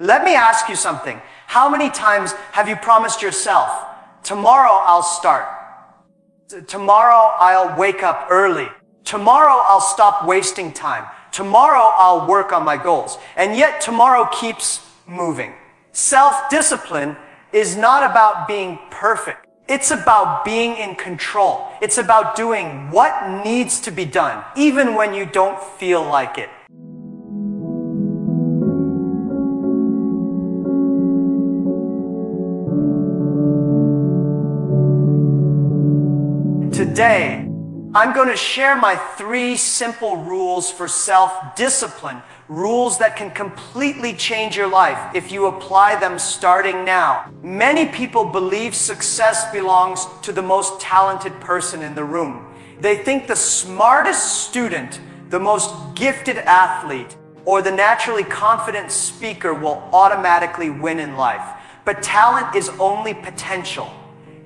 Let me ask you something. How many times have you promised yourself, tomorrow I'll start. Tomorrow I'll wake up early. Tomorrow I'll stop wasting time. Tomorrow I'll work on my goals. And yet tomorrow keeps moving. Self-discipline is not about being perfect. It's about being in control. It's about doing what needs to be done, even when you don't feel like it. Today, I'm going to share my 3 simple rules for self-discipline, rules that can completely change your life if you apply them starting now. Many people believe success belongs to the most talented person in the room. They think the smartest student, the most gifted athlete, or the naturally confident speaker will automatically win in life. But talent is only potential.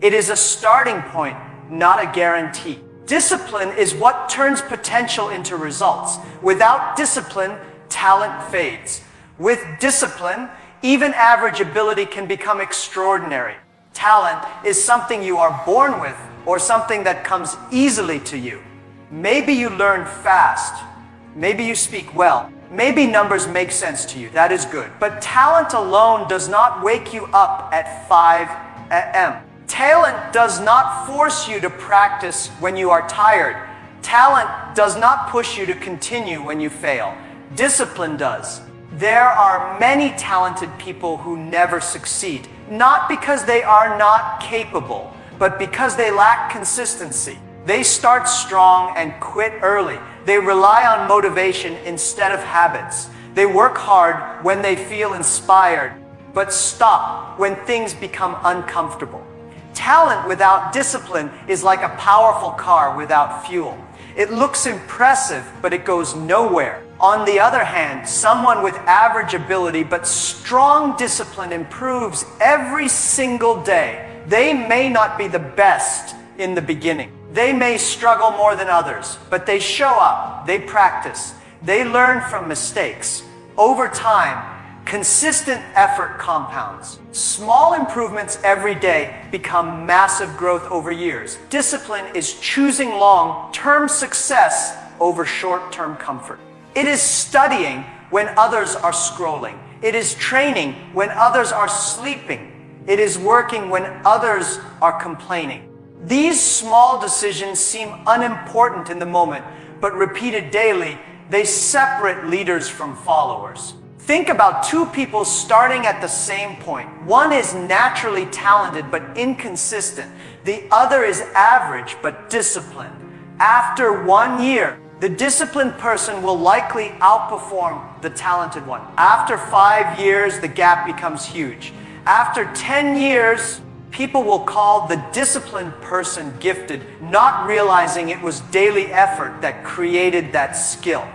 It is a starting point, not a guarantee. Discipline is what turns potential into results. Without discipline, talent fades. With discipline, even average ability can become extraordinary. Talent is something you are born with or something that comes easily to you. Maybe you learn fast. Maybe you speak well. Maybe numbers make sense to you. That is good. But talent alone does not wake you up at 5 a.m. Talent does not force you to practice when you are tired. Talent does not push you to continue when you fail. Discipline does. There are many talented people who never succeed, not because they are not capable, but because they lack consistency. They start strong and quit early. They rely on motivation instead of habits. They work hard when they feel inspired, but stop when things become uncomfortable. Talent without discipline is like a powerful car without fuel. It looks impressive, but it goes nowhere. On the other hand, someone with average ability but strong discipline improves every single day. They may not be the best in the beginning. They may struggle more than others, but they show up, they practice, they learn from mistakes. Over time, consistent effort compounds. Small improvements every day become massive growth over years. Discipline is choosing long-term success over short-term comfort. It is studying when others are scrolling. It is training when others are sleeping. It is working when others are complaining. These small decisions seem unimportant in the moment, but repeated daily, they separate leaders from followers. Think about 2 people starting at the same point. One is naturally talented but inconsistent. The other is average but disciplined. After 1 year, the disciplined person will likely outperform the talented one. After 5 years, the gap becomes huge. After 10 years, people will call the disciplined person gifted, not realizing it was daily effort that created that skill.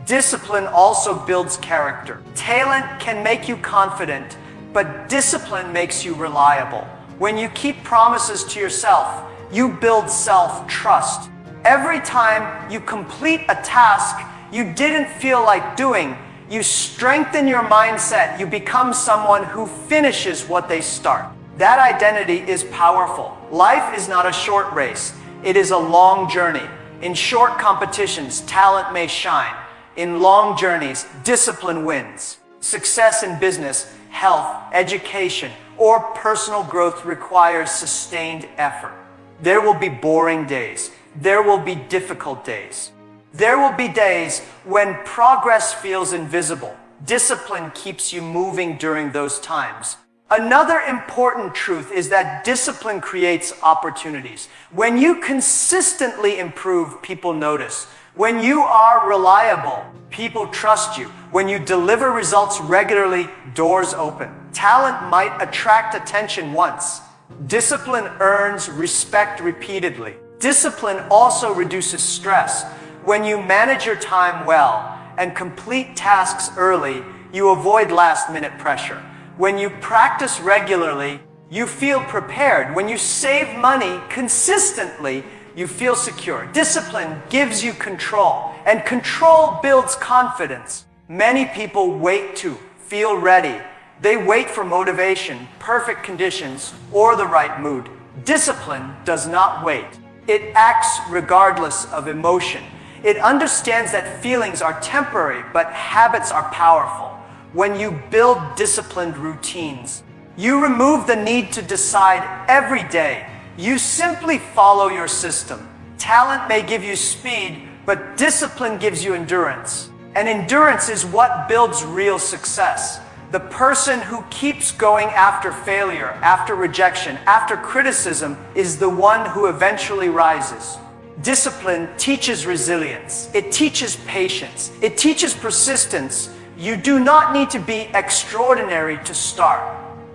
Discipline also builds character. Talent can make you confident, but discipline makes you reliable. When you keep promises to yourself, you build self-trust. Every time you complete a task you didn't feel like doing, you strengthen your mindset. You become someone who finishes what they start. That identity is powerful. Life is not a short race. It is a long journey. In short competitions, talent may shine. In long journeys, discipline wins. Success in business, health, education, or personal growth requires sustained effort. There will be boring days. There will be difficult days. There will be days when progress feels invisible. Discipline keeps you moving during those times. Another important truth is that discipline creates opportunities. When you consistently improve, people notice. When you are reliable, people trust you. When you deliver results regularly, doors open. Talent might attract attention once. Discipline earns respect repeatedly. Discipline also reduces stress. When you manage your time well and complete tasks early, you avoid last-minute pressure. When you practice regularly, you feel prepared. When you save money consistently, you feel secure. Discipline gives you control, and control builds confidence. Many people wait to feel ready. They wait for motivation, perfect conditions, or the right mood. Discipline does not wait. It acts regardless of emotion. It understands that feelings are temporary, but habits are powerful. When you build disciplined routines, you remove the need to decide every day. You simply follow your system. Talent may give you speed, but discipline gives you endurance. And endurance is what builds real success. The person who keeps going after failure, after rejection, after criticism is the one who eventually rises. Discipline teaches resilience. It teaches patience. It teaches persistence. You do not need to be extraordinary to start.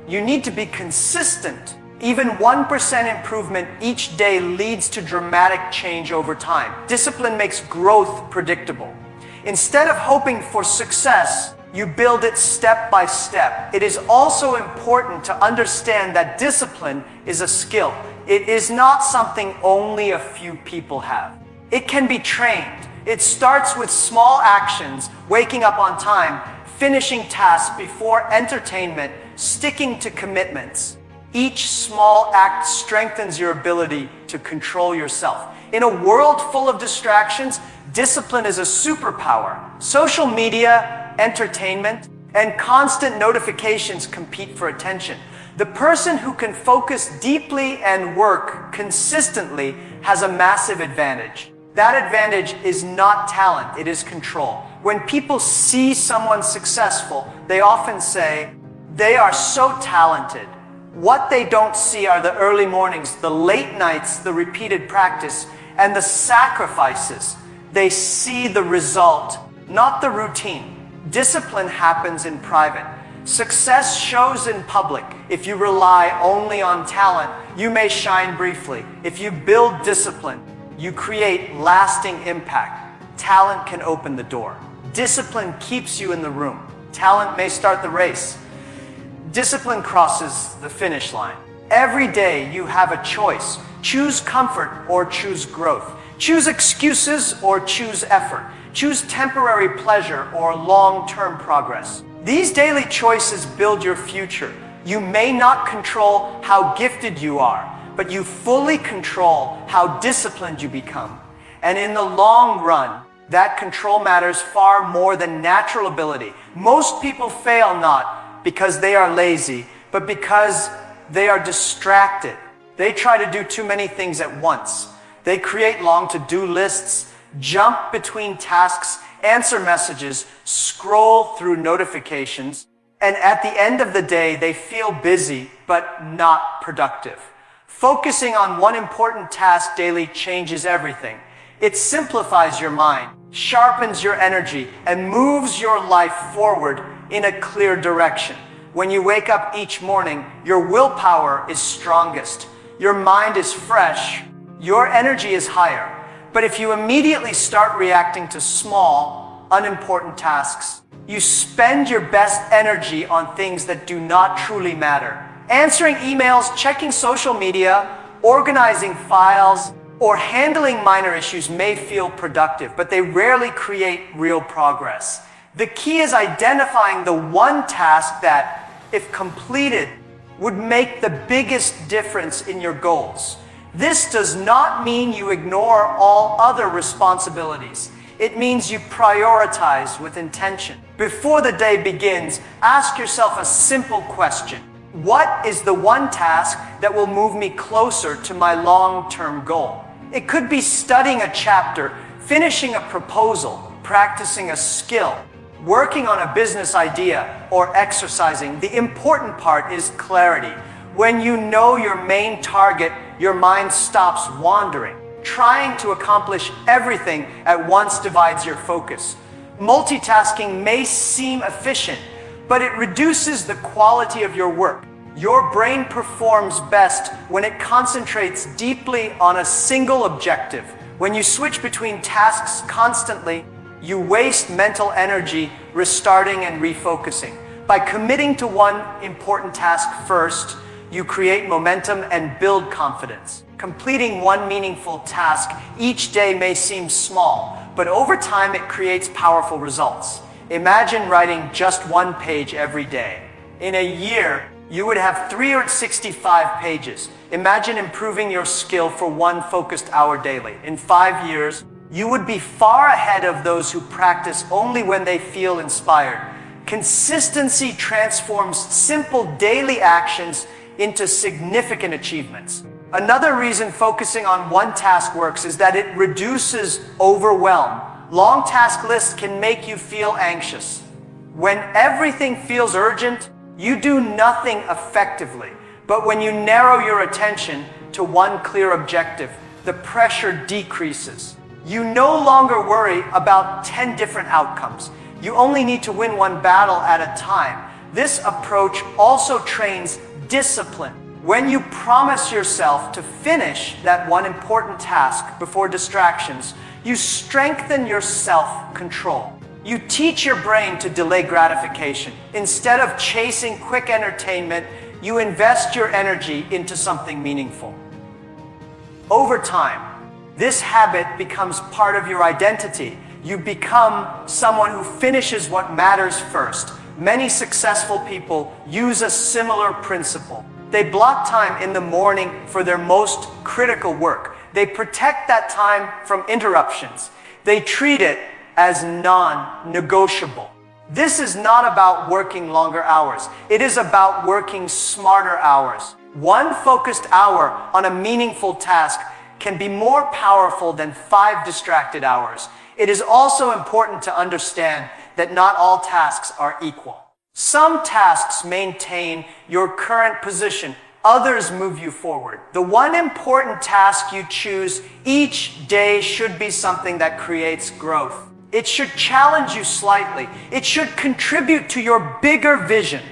You need to be consistent. Even 1% improvement each day leads to dramatic change over time. Discipline makes growth predictable. Instead of hoping for success, you build it step by step. It is also important to understand that discipline is a skill. It is not something only a few people have. It can be trained. It starts with small actions, waking up on time, finishing tasks before entertainment, sticking to commitments. Each small act strengthens your ability to control yourself. In a world full of distractions, discipline is a superpower. Social media, entertainment, and constant notifications compete for attention. The person who can focus deeply and work consistently has a massive advantage. That advantage is not talent, it is control. When people see someone successful, they often say, "They are so talented." What they don't see are the early mornings, the late nights, the repeated practice, and the sacrifices. They see the result, not the routine. Discipline happens in private. Success shows in public. If you rely only on talent, you may shine briefly. If you build discipline, you create lasting impact. Talent can open the door. Discipline keeps you in the room. Talent may start the race. Discipline crosses the finish line. Every day you have a choice. Choose comfort or choose growth. Choose excuses or choose effort. Choose temporary pleasure or long-term progress. These daily choices build your future. You may not control how gifted you are, but you fully control how disciplined you become. And in the long run, that control matters far more than natural ability. Most people fail not because they are lazy, but because they are distracted. They try to do too many things at once. They create long to-do lists, jump between tasks, answer messages, scroll through notifications, and at the end of the day, they feel busy but not productive. Focusing on one important task daily changes everything. It simplifies your mind, sharpens your energy, and moves your life forward in a clear direction. When you wake up each morning, your willpower is strongest. Your mind is fresh. Your energy is higher. But if you immediately start reacting to small, unimportant tasks, you spend your best energy on things that do not truly matter. Answering emails, checking social media, organizing files, or handling minor issues may feel productive, but they rarely create real progress. The key is identifying the one task that, if completed, would make the biggest difference in your goals. This does not mean you ignore all other responsibilities. It means you prioritize with intention. Before the day begins, ask yourself a simple question. What is the one task that will move me closer to my long-term goal? It could be studying a chapter, finishing a proposal, practicing a skill, working on a business idea, or exercising. The important part is clarity. When you know your main target, your mind stops wandering. Trying to accomplish everything at once divides your focus. Multitasking may seem efficient, but it reduces the quality of your work. Your brain performs best when it concentrates deeply on a single objective. When you switch between tasks constantly, you waste mental energy restarting and refocusing. By committing to one important task first, you create momentum and build confidence. Completing one meaningful task each day may seem small, but over time it creates powerful results. Imagine writing just one page every day. In a year, you would have 365 pages. Imagine improving your skill for one focused hour daily. In 5 years, you would be far ahead of those who practice only when they feel inspired. Consistency transforms simple daily actions into significant achievements. Another reason focusing on one task works is that it reduces overwhelm. Long task lists can make you feel anxious. When everything feels urgent, you do nothing effectively. But when you narrow your attention to one clear objective, the pressure decreases. You no longer worry about 10 different outcomes. You only need to win one battle at a time. This approach also trains discipline. When you promise yourself to finish that one important task before distractions, you strengthen your self-control. You teach your brain to delay gratification. Instead of chasing quick entertainment, you invest your energy into something meaningful. Over time, this habit becomes part of your identity. You become someone who finishes what matters first. Many successful people use a similar principle. They block time in the morning for their most critical work. They protect that time from interruptions. They treat it as non-negotiable. This is not about working longer hours. It is about working smarter hours. One focused hour on a meaningful task can be more powerful than 5 distracted hours. It is also important to understand that not all tasks are equal. Some tasks maintain your current position. Others move you forward. The one important task you choose each day should be something that creates growth. It should challenge you slightly. It should contribute to your bigger vision.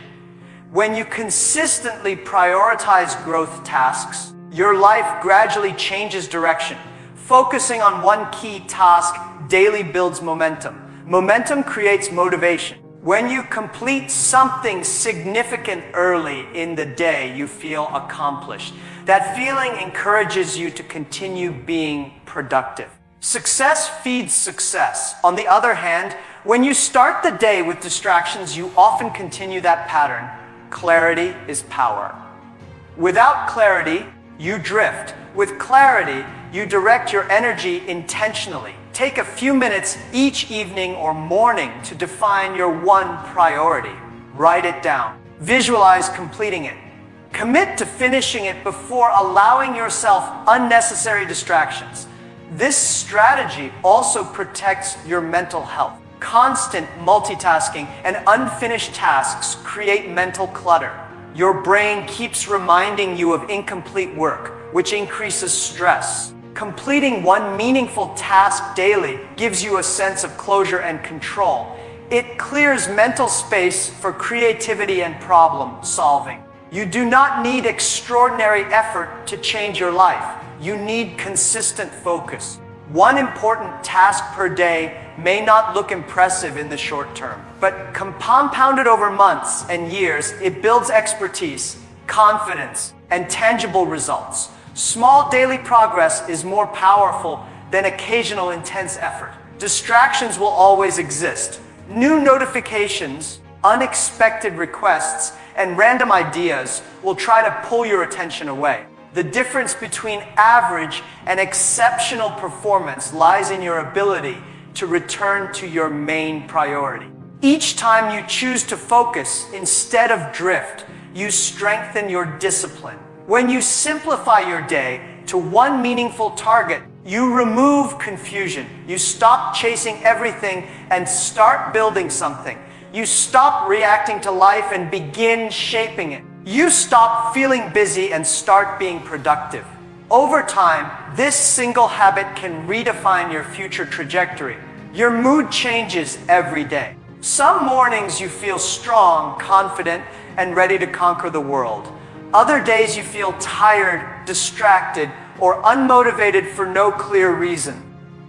When you consistently prioritize growth tasks, your life gradually changes direction. Focusing on one key task daily builds momentum. Momentum creates motivation. When you complete something significant early in the day, you feel accomplished. That feeling encourages you to continue being productive. Success feeds success. On the other hand, when you start the day with distractions, you often continue that pattern. Clarity is power. Without clarity, you drift. With clarity, you direct your energy intentionally. Take a few minutes each evening or morning to define your one priority. Write it down. Visualize completing it. Commit to finishing it before allowing yourself unnecessary distractions. This strategy also protects your mental health. Constant multitasking and unfinished tasks create mental clutter. Your brain keeps reminding you of incomplete work, which increases stress. Completing one meaningful task daily gives you a sense of closure and control. It clears mental space for creativity and problem solving. You do not need extraordinary effort to change your life. You need consistent focus. One important task per day may not look impressive in the short term, but compounded over months and years, it builds expertise, confidence, and tangible results. Small daily progress is more powerful than occasional intense effort. Distractions will always exist. New notifications, unexpected requests, and random ideas will try to pull your attention away. The difference between average and exceptional performance lies in your ability to return to your main priority. Each time you choose to focus instead of drift, you strengthen your discipline. When you simplify your day to one meaningful target, you remove confusion. You stop chasing everything and start building something. You stop reacting to life and begin shaping it. You stop feeling busy and start being productive. Over time, this single habit can redefine your future trajectory. Your mood changes every day. Some mornings you feel strong, confident, and ready to conquer the world. Other days you feel tired, distracted, or unmotivated for no clear reason.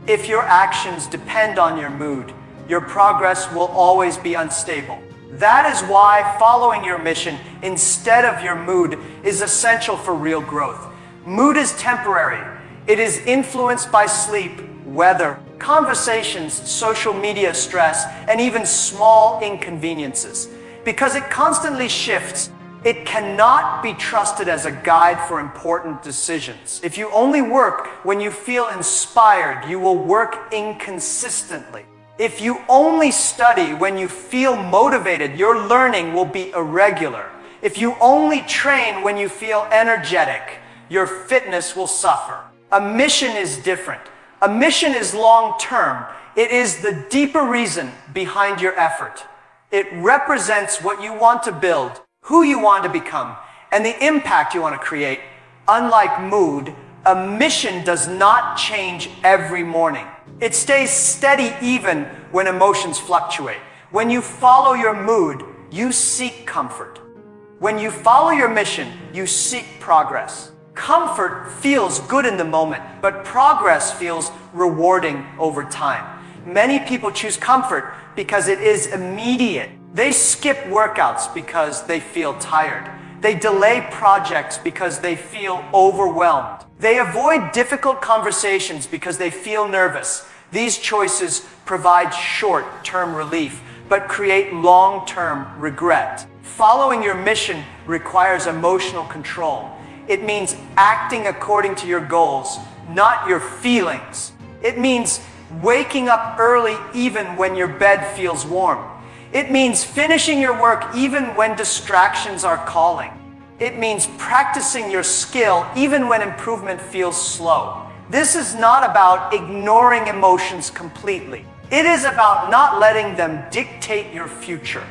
If your actions depend on your mood, your progress will always be unstable. That is why following your mission instead of your mood is essential for real growth. Mood is temporary. It is influenced by sleep, weather, conversations, social media stress, and even small inconveniences. Because it constantly shifts, it cannot be trusted as a guide for important decisions. If you only work when you feel inspired, you will work inconsistently. If you only study when you feel motivated, your learning will be irregular. If you only train when you feel energetic, your fitness will suffer. A mission is different. A mission is long-term. It is the deeper reason behind your effort. It represents what you want to build, who you want to become, and the impact you want to create. Unlike mood, a mission does not change every morning. It stays steady even when emotions fluctuate. When you follow your mood, you seek comfort. When you follow your mission, you seek progress. Comfort feels good in the moment, but progress feels rewarding over time. Many people choose comfort because it is immediate. They skip workouts because they feel tired. They delay projects because they feel overwhelmed. They avoid difficult conversations because they feel nervous. These choices provide short-term relief, but create long-term regret. Following your mission requires emotional control. It means acting according to your goals, not your feelings. It means waking up early even when your bed feels warm. It means finishing your work even when distractions are calling. It means practicing your skill even when improvement feels slow. This is not about ignoring emotions completely. It is about not letting them dictate your future.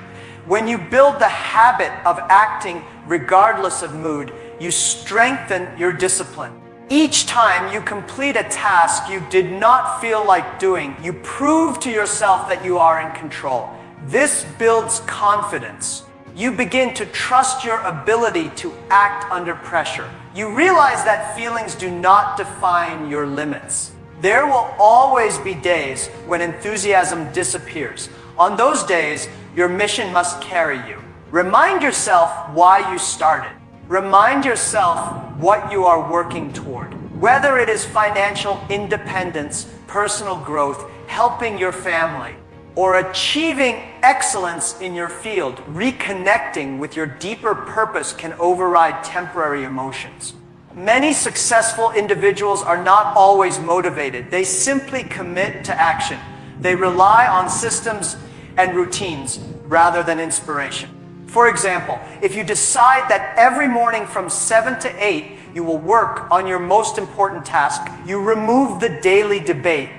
When you build the habit of acting regardless of mood, you strengthen your discipline. Each time you complete a task you did not feel like doing, you prove to yourself that you are in control. This builds confidence. You begin to trust your ability to act under pressure. You realize that feelings do not define your limits. There will always be days when enthusiasm disappears. On those days, your mission must carry you. Remind yourself why you started. Remind yourself what you are working toward. Whether it is financial independence, personal growth, helping your family, or achieving excellence in your field, reconnecting with your deeper purpose can override temporary emotions. Many successful individuals are not always motivated. They simply commit to action. They rely on systems and routines rather than inspiration. For example, if you decide that every morning from 7 to 8 you will work on your most important task, you remove the daily debate.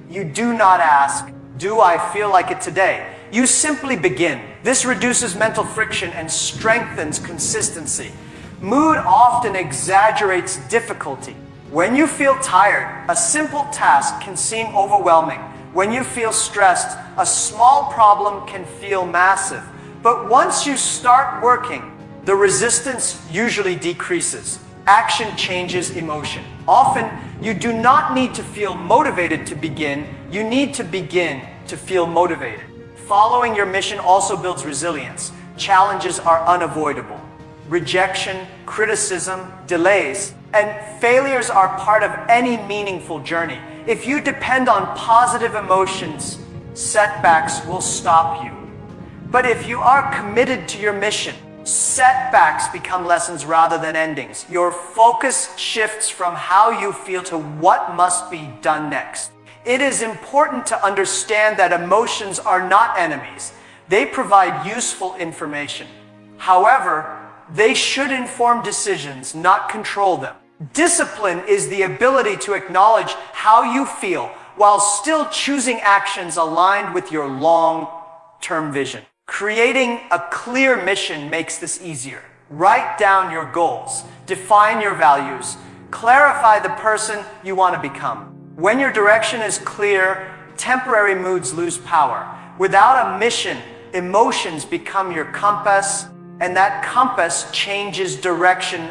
You do not ask, "Do I feel like it today?" You simply begin. This reduces mental friction and strengthens consistency. Mood often exaggerates difficulty. When you feel tired, a simple task can seem overwhelming. When you feel stressed, a small problem can feel massive. But once you start working, the resistance usually decreases. Action changes emotion. Often, you do not need to feel motivated to begin. You need to begin to feel motivated. Following your mission also builds resilience. Challenges are unavoidable. Rejection, criticism, delays, and failures are part of any meaningful journey. If you depend on positive emotions, setbacks will stop you. But if you are committed to your mission, setbacks become lessons rather than endings. Your focus shifts from how you feel to what must be done next. It is important to understand that emotions are not enemies. They provide useful information. However, they should inform decisions, not control them. Discipline is the ability to acknowledge how you feel while still choosing actions aligned with your long-term vision. Creating a clear mission makes this easier. Write down your goals, define your values, clarify the person you want to become. When your direction is clear, temporary moods lose power. Without a mission, emotions become your compass, and that compass changes direction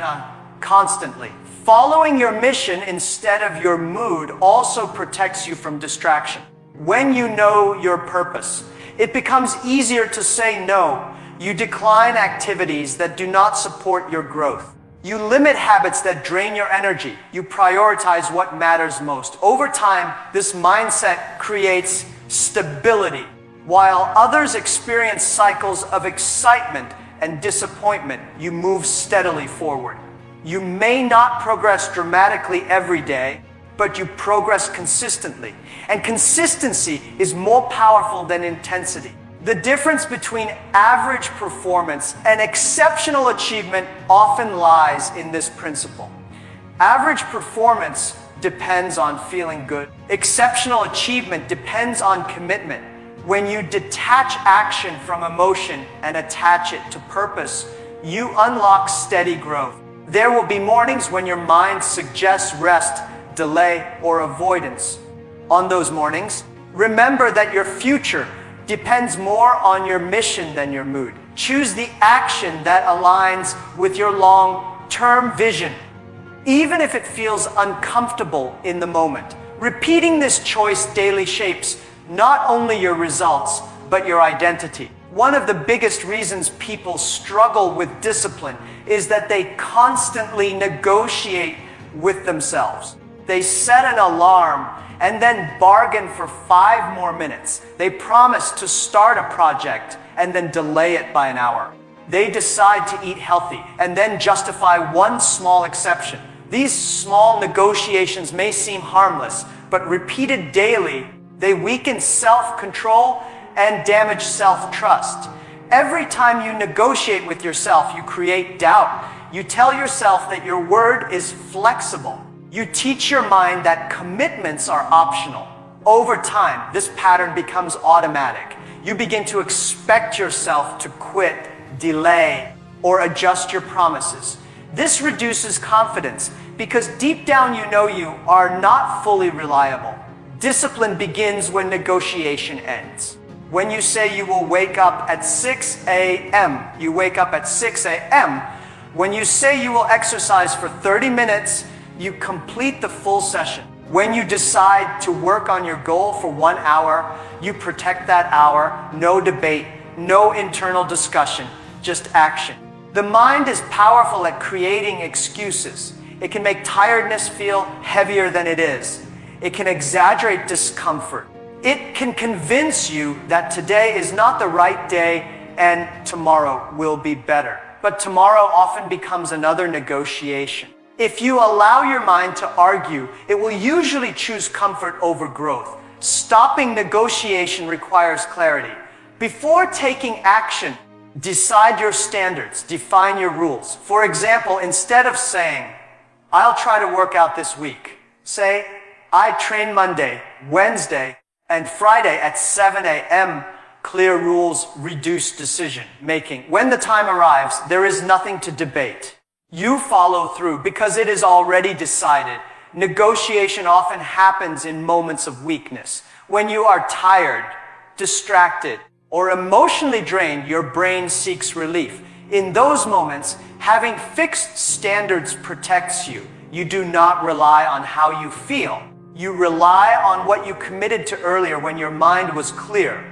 constantly. Following your mission instead of your mood also protects you from distraction. When you know your purpose, it becomes easier to say no. You decline activities that do not support your growth. You limit habits that drain your energy. You prioritize what matters most. Over time, this mindset creates stability. While others experience cycles of excitement and disappointment, you move steadily forward. You may not progress dramatically every day, but you progress consistently. And consistency is more powerful than intensity. The difference between average performance and exceptional achievement often lies in this principle. Average performance depends on feeling good. Exceptional achievement depends on commitment. When you detach action from emotion and attach it to purpose, you unlock steady growth. There will be mornings when your mind suggests rest, delay, or avoidance. On those mornings, remember that your future depends more on your mission than your mood. Choose the action that aligns with your long-term vision, even if it feels uncomfortable in the moment. Repeating this choice daily shapes not only your results, but your identity. One of the biggest reasons people struggle with discipline is that they constantly negotiate with themselves. They set an alarm and then bargain for 5 more minutes. They promise to start a project and then delay it by an hour. They decide to eat healthy and then justify one small exception. These small negotiations may seem harmless, but repeated daily, they weaken self-control and damage self-trust. Every time you negotiate with yourself, you create doubt. You tell yourself that your word is flexible. You teach your mind that commitments are optional. Over time, this pattern becomes automatic. You begin to expect yourself to quit, delay, or adjust your promises. This reduces confidence because deep down you know you are not fully reliable. Discipline begins when negotiation ends. When you say you will wake up at 6 a.m., you wake up at 6 a.m. When you say you will exercise for 30 minutes, you complete the full session. When you decide to work on your goal for 1 hour, you protect that hour. No debate, no internal discussion, just action. The mind is powerful at creating excuses. It can make tiredness feel heavier than it is. It can exaggerate discomfort. It can convince you that today is not the right day and tomorrow will be better. But tomorrow often becomes another negotiation. If you allow your mind to argue, it will usually choose comfort over growth. Stopping negotiation requires clarity. Before taking action, decide your standards, define your rules. For example, instead of saying, "I'll try to work out this week," say, "I train Monday, Wednesday, and Friday at 7 a.m. Clear rules reduce decision making. When the time arrives, there is nothing to debate. You follow through because it is already decided. Negotiation often happens in moments of weakness. When you are tired, distracted, or emotionally drained, your brain seeks relief. In those moments, having fixed standards protects you. You do not rely on how you feel. You rely on what you committed to earlier when your mind was clear.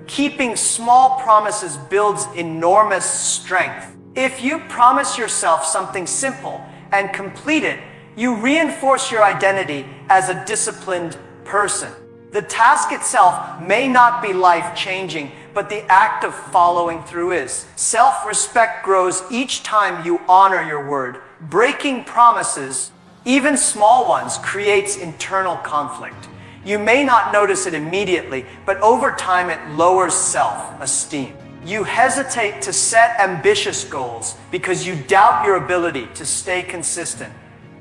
Keeping small promises builds enormous strength. If you promise yourself something simple and complete it, you reinforce your identity as a disciplined person. The task itself may not be life-changing, but the act of following through is. Self-respect grows each time you honor your word. Breaking promises, even small ones, creates internal conflict. You may not notice it immediately, but over time it lowers self-esteem. You hesitate to set ambitious goals because you doubt your ability to stay consistent.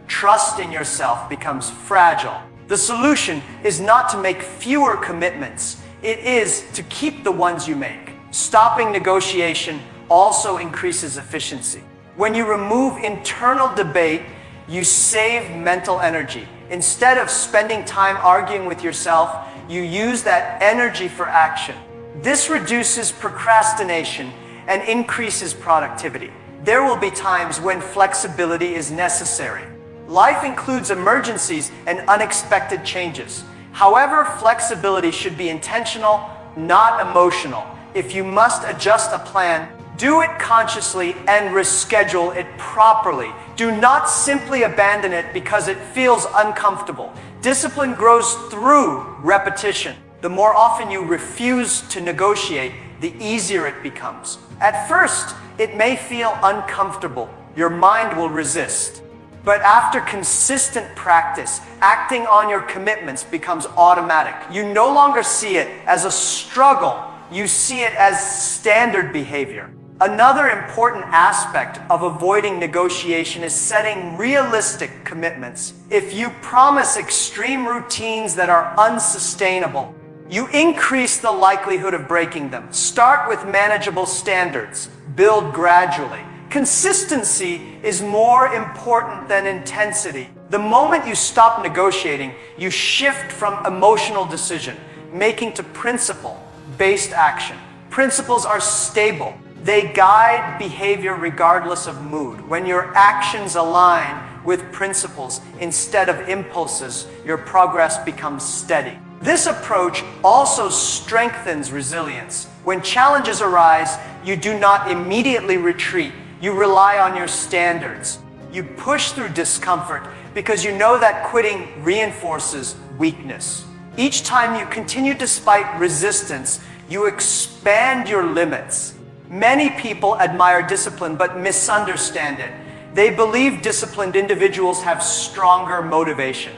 Trust in yourself becomes fragile. The solution is not to make fewer commitments. It is to keep the ones you make. Stopping negotiation also increases efficiency. When you remove internal debate, you save mental energy. Instead of spending time arguing with yourself, you use that energy for action. This reduces procrastination and increases productivity. There will be times when flexibility is necessary. Life includes emergencies and unexpected changes. However, flexibility should be intentional, not emotional. If you must adjust a plan, Do it consciously and reschedule it properly. Do not simply abandon it because it feels uncomfortable. Discipline grows through repetition. The more often you refuse to negotiate, the easier it becomes. At first, it may feel uncomfortable. Your mind will resist. But after consistent practice, acting on your commitments becomes automatic. You no longer see it as a struggle. You see it as standard behavior. Another important aspect of avoiding negotiation is setting realistic commitments. If you promise extreme routines that are unsustainable, you increase the likelihood of breaking them. Start with manageable standards. Build gradually. Consistency is more important than intensity. The moment you stop negotiating, you shift from emotional decision making to principle-based action. Principles are stable. They guide behavior regardless of mood. When your actions align with principles instead of impulses, your progress becomes steady. This approach also strengthens resilience. When challenges arise, you do not immediately retreat. You rely on your standards. You push through discomfort because you know that quitting reinforces weakness. Each time you continue despite resistance, you expand your limits. Many people admire discipline but misunderstand it. They believe disciplined individuals have stronger motivation.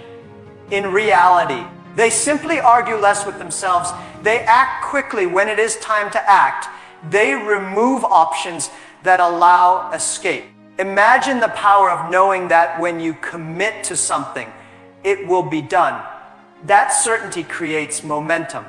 In reality, they simply argue less with themselves. They act quickly when it is time to act. They remove options that allow escape. Imagine the power of knowing that when you commit to something, it will be done. That certainty creates momentum.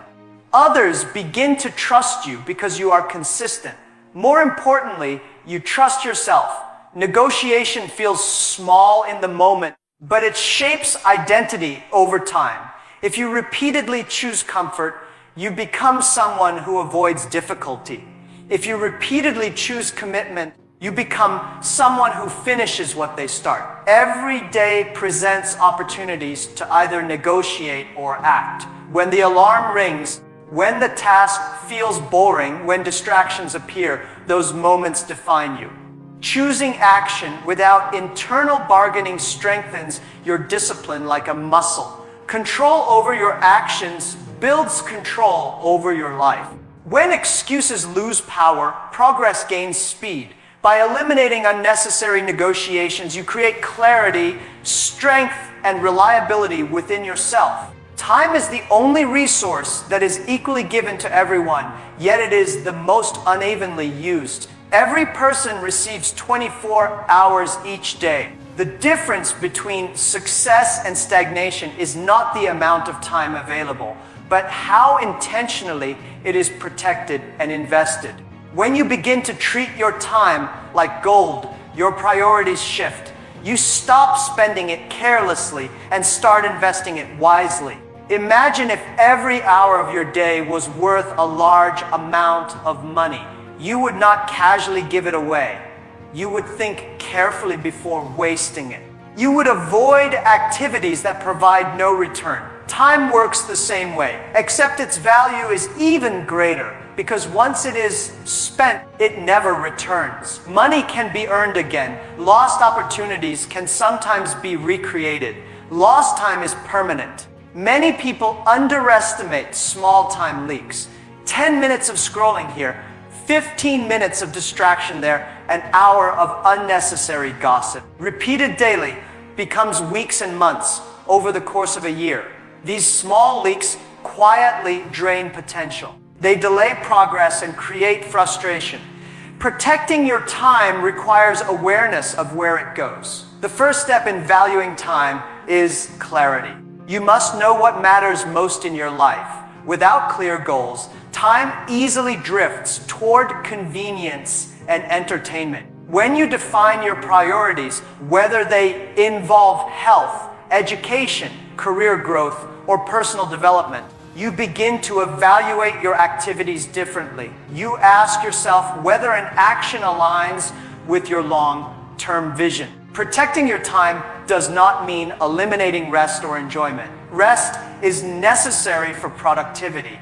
Others begin to trust you because you are consistent. More importantly, you trust yourself. Negotiation feels small in the moment, but it shapes identity over time. If you repeatedly choose comfort, you become someone who avoids difficulty. If you repeatedly choose commitment, you become someone who finishes what they start. Every day presents opportunities to either negotiate or act. When the alarm rings, when the task feels boring, when distractions appear, those moments define you. Choosing action without internal bargaining strengthens your discipline like a muscle. Control over your actions builds control over your life. When excuses lose power, progress gains speed. By eliminating unnecessary negotiations, you create clarity, strength, and reliability within yourself. Time is the only resource that is equally given to everyone, yet it is the most unevenly used. Every person receives 24 hours each day. The difference between success and stagnation is not the amount of time available, but how intentionally it is protected and invested. When you begin to treat your time like gold, your priorities shift. You stop spending it carelessly and start investing it wisely. Imagine if every hour of your day was worth a large amount of money. You would not casually give it away. You would think carefully before wasting it. You would avoid activities that provide no return. Time works the same way, except its value is even greater, because once it is spent, it never returns. Money can be earned again. Lost opportunities can sometimes be recreated. Lost time is permanent. Many people underestimate small time leaks. 10 minutes of scrolling here, 15 minutes of distraction there, an hour of unnecessary gossip. Repeated daily becomes weeks and months over the course of a year. These small leaks quietly drain potential. They delay progress and create frustration. Protecting your time requires awareness of where it goes. The first step in valuing time is clarity. You must know what matters most in your life. Without clear goals, time easily drifts toward convenience and entertainment. When you define your priorities, whether they involve health, education, career growth, or personal development, you begin to evaluate your activities differently. You ask yourself whether an action aligns with your long-term vision. Protecting your time does not mean eliminating rest or enjoyment. Rest is necessary for productivity.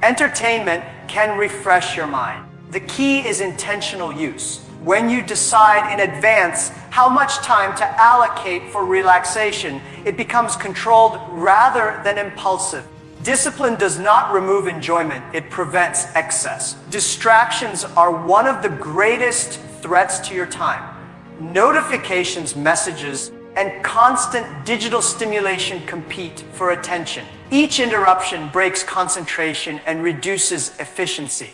Entertainment can refresh your mind. The key is intentional use. When you decide in advance how much time to allocate for relaxation, it becomes controlled rather than impulsive. Discipline does not remove enjoyment, it prevents excess. Distractions are one of the greatest threats to your time. Notifications, messages, and constant digital stimulation compete for attention. Each interruption breaks concentration and reduces efficiency.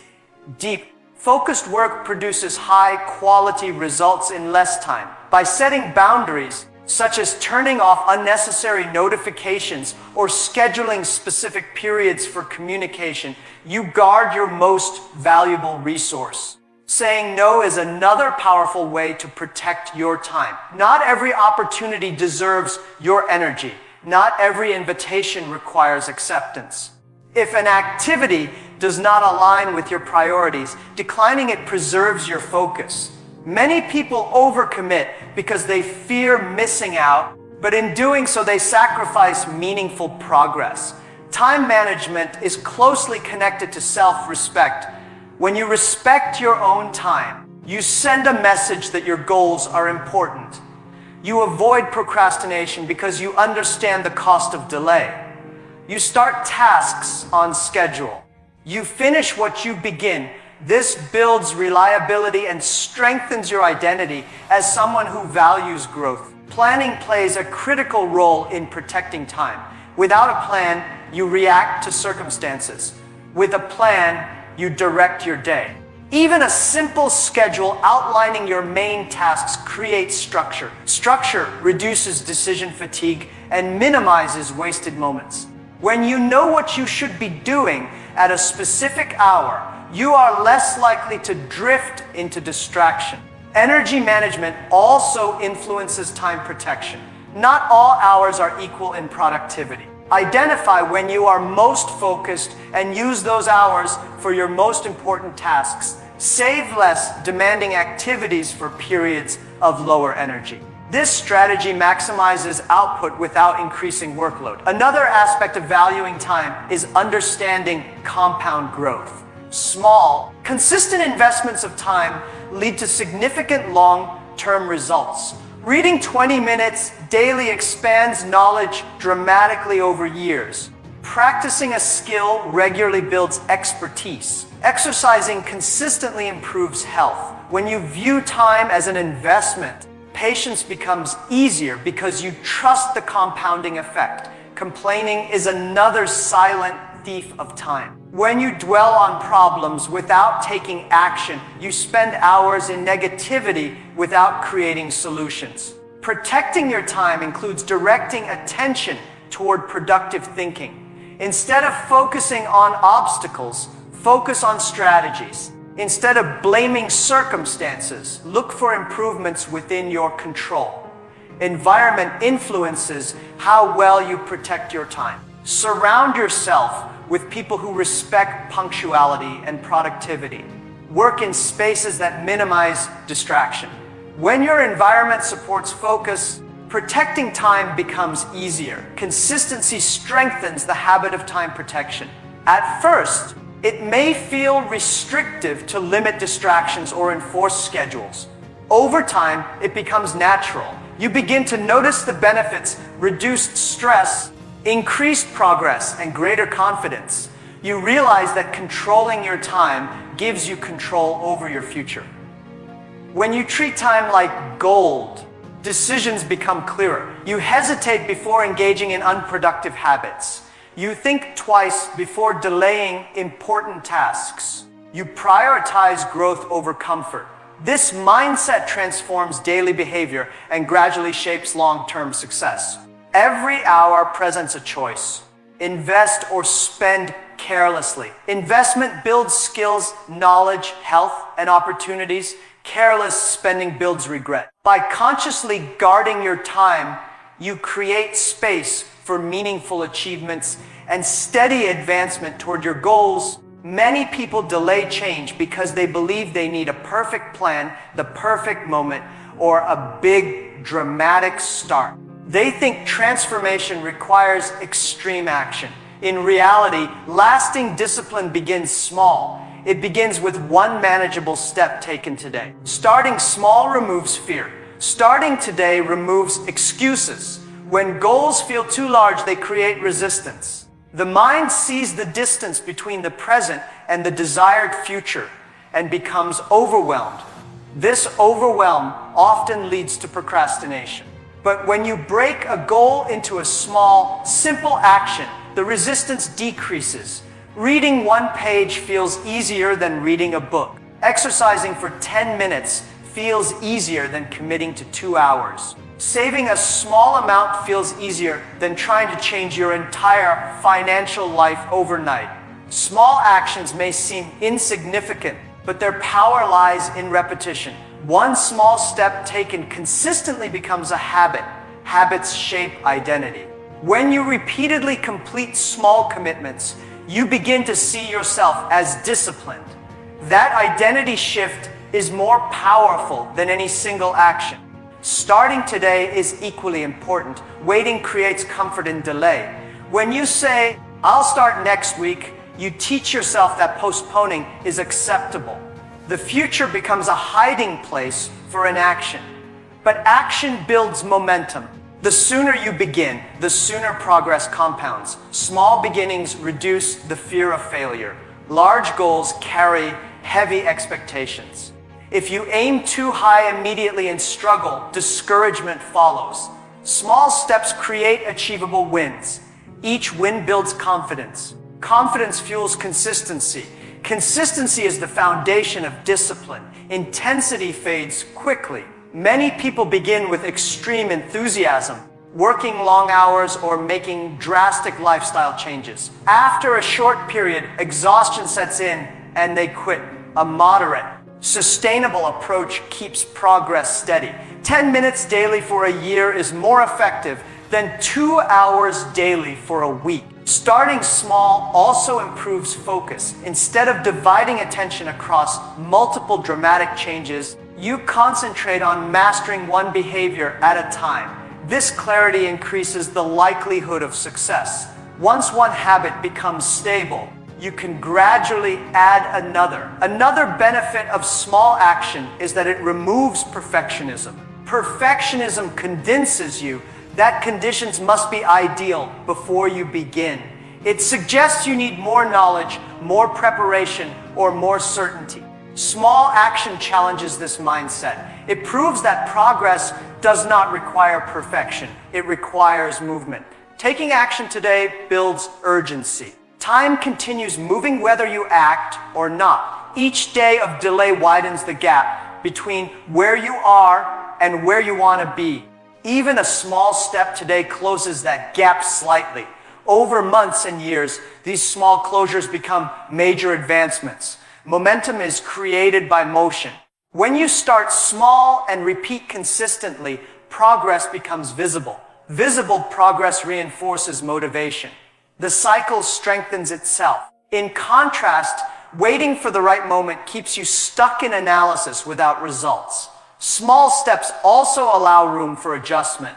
Deep, focused work produces high-quality results in less time. By setting boundaries, such as turning off unnecessary notifications or scheduling specific periods for communication, you guard your most valuable resource. Saying no is another powerful way to protect your time. Not every opportunity deserves your energy. Not every invitation requires acceptance. If an activity does not align with your priorities, declining it preserves your focus. Many people overcommit because they fear missing out, but in doing so they sacrifice meaningful progress. Time management is closely connected to self-respect. When you respect your own time, you send a message that your goals are important. You avoid procrastination because you understand the cost of delay. You start tasks on schedule. You finish what you begin. This builds reliability and strengthens your identity as someone who values growth. Planning plays a critical role in protecting time. Without a plan, you react to circumstances. With a plan, you direct your day. Even a simple schedule outlining your main tasks creates structure. Structure reduces decision fatigue and minimizes wasted moments. When you know what you should be doing at a specific hour, you are less likely to drift into distraction. Energy management also influences time protection. Not all hours are equal in productivity. Identify when you are most focused and use those hours for your most important tasks. Save less demanding activities for periods of lower energy. This strategy maximizes output without increasing workload. Another aspect of valuing time is understanding compound growth. Small, consistent investments of time lead to significant long-term results. Reading 20 minutes daily expands knowledge dramatically over years. Practicing a skill regularly builds expertise. Exercising consistently improves health. When you view time as an investment, patience becomes easier because you trust the compounding effect. Complaining is another silent thief of time. When you dwell on problems without taking action, you spend hours in negativity without creating solutions. Protecting your time includes directing attention toward productive thinking. Instead of focusing on obstacles, focus on strategies. Instead of blaming circumstances, look for improvements within your control. Environment influences how well you protect your time. Surround yourself with people who respect punctuality and productivity. Work in spaces that minimize distraction. When your environment supports focus, protecting time becomes easier. Consistency strengthens the habit of time protection. At first, it may feel restrictive to limit distractions or enforce schedules. Over time, it becomes natural. You begin to notice the benefits: reduced stress, increased progress, and greater confidence. You realize that controlling your time gives you control over your future. When you treat time like gold, decisions become clearer. You hesitate before engaging in unproductive habits. You think twice before delaying important tasks. You prioritize growth over comfort. This mindset transforms daily behavior and gradually shapes long-term success. Every hour presents a choice. Invest or spend carelessly. Investment builds skills, knowledge, health, and opportunities. Careless spending builds regret. By consciously guarding your time, you create space for meaningful achievements and steady advancement toward your goals. Many people delay change because they believe they need a perfect plan, the perfect moment, or a big, dramatic start. They think transformation requires extreme action. In reality, lasting discipline begins small. It begins with one manageable step taken today. Starting small removes fear. Starting today removes excuses. When goals feel too large, they create resistance. The mind sees the distance between the present and the desired future and becomes overwhelmed. This overwhelm often leads to procrastination. But when you break a goal into a small, simple action, the resistance decreases. Reading one page feels easier than reading a book. Exercising for 10 minutes feels easier than committing to 2 hours. Saving a small amount feels easier than trying to change your entire financial life overnight. Small actions may seem insignificant, but their power lies in repetition. One small step taken consistently becomes a habit. Habits shape identity. When you repeatedly complete small commitments, you begin to see yourself as disciplined. That identity shift is more powerful than any single action. Starting today is equally important. Waiting creates comfort in delay. When you say, "I'll start next week," you teach yourself that postponing is acceptable. The future becomes a hiding place for inaction. But action builds momentum. The sooner you begin, the sooner progress compounds. Small beginnings reduce the fear of failure. Large goals carry heavy expectations. If you aim too high immediately and struggle, discouragement follows. Small steps create achievable wins. Each win builds confidence. Confidence fuels consistency. Consistency is the foundation of discipline. Intensity fades quickly. Many people begin with extreme enthusiasm, working long hours or making drastic lifestyle changes. After a short period, exhaustion sets in and they quit. A moderate, sustainable approach keeps progress steady. 10 minutes daily for a year is more effective than 2 hours daily for a week. Starting small also improves focus. Instead of dividing attention across multiple dramatic changes, you concentrate on mastering one behavior at a time. This clarity increases the likelihood of success. Once one habit becomes stable, you can gradually add another. Another benefit of small action is that it removes perfectionism. Perfectionism convinces you that conditions must be ideal before you begin. It suggests you need more knowledge, more preparation, or more certainty. Small action challenges this mindset. It proves that progress does not require perfection. It requires movement. Taking action today builds urgency. Time continues moving whether you act or not. Each day of delay widens the gap between where you are and where you want to be. Even a small step today closes that gap slightly. Over months and years, these small closures become major advancements. Momentum is created by motion. When you start small and repeat consistently, progress becomes visible. Visible progress reinforces motivation. The cycle strengthens itself. In contrast, waiting for the right moment keeps you stuck in analysis without results. Small steps also allow room for adjustment.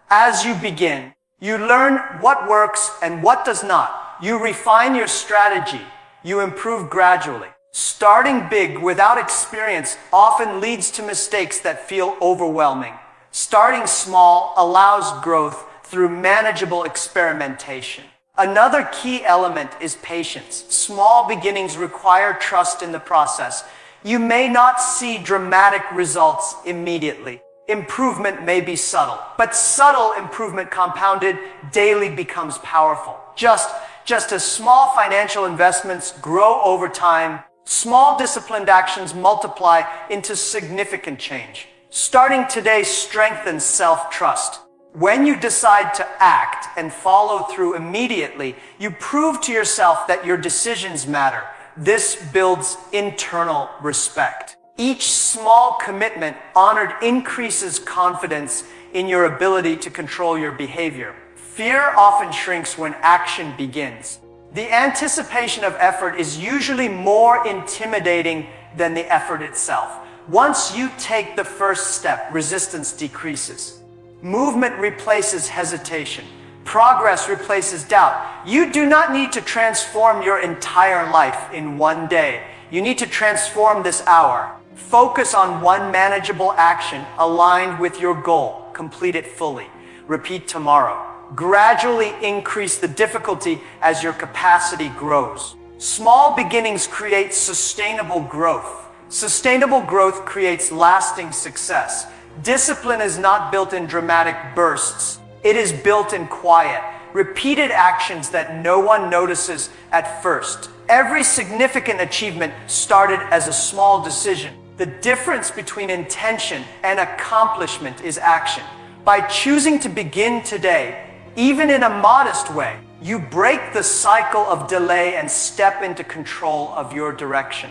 As you begin, you learn what works and what does not. You refine your strategy. You improve gradually. Starting big without experience often leads to mistakes that feel overwhelming. Starting small allows growth through manageable experimentation. Another key element is patience. Small beginnings require trust in the process. You may not see dramatic results immediately. Improvement may be subtle, but subtle improvement compounded daily becomes powerful. Just as small financial investments grow over time, small disciplined actions multiply into significant change. Starting today strengthens self-trust. When you decide to act and follow through immediately, you prove to yourself that your decisions matter. This builds internal respect. Each small commitment honored increases confidence in your ability to control your behavior. Fear often shrinks when action begins. The anticipation of effort is usually more intimidating than the effort itself. Once you take the first step, resistance decreases. Movement replaces hesitation. Progress replaces doubt. You do not need to transform your entire life in one day. You need to transform this hour. Focus on one manageable action aligned with your goal. Complete it fully. Repeat tomorrow. Gradually increase the difficulty as your capacity grows. Small beginnings create sustainable growth. Sustainable growth creates lasting success. Discipline is not built in dramatic bursts. It is built in quiet, repeated actions that no one notices at first. Every significant achievement started as a small decision. The difference between intention and accomplishment is action. By choosing to begin today, even in a modest way, you break the cycle of delay and step into control of your direction.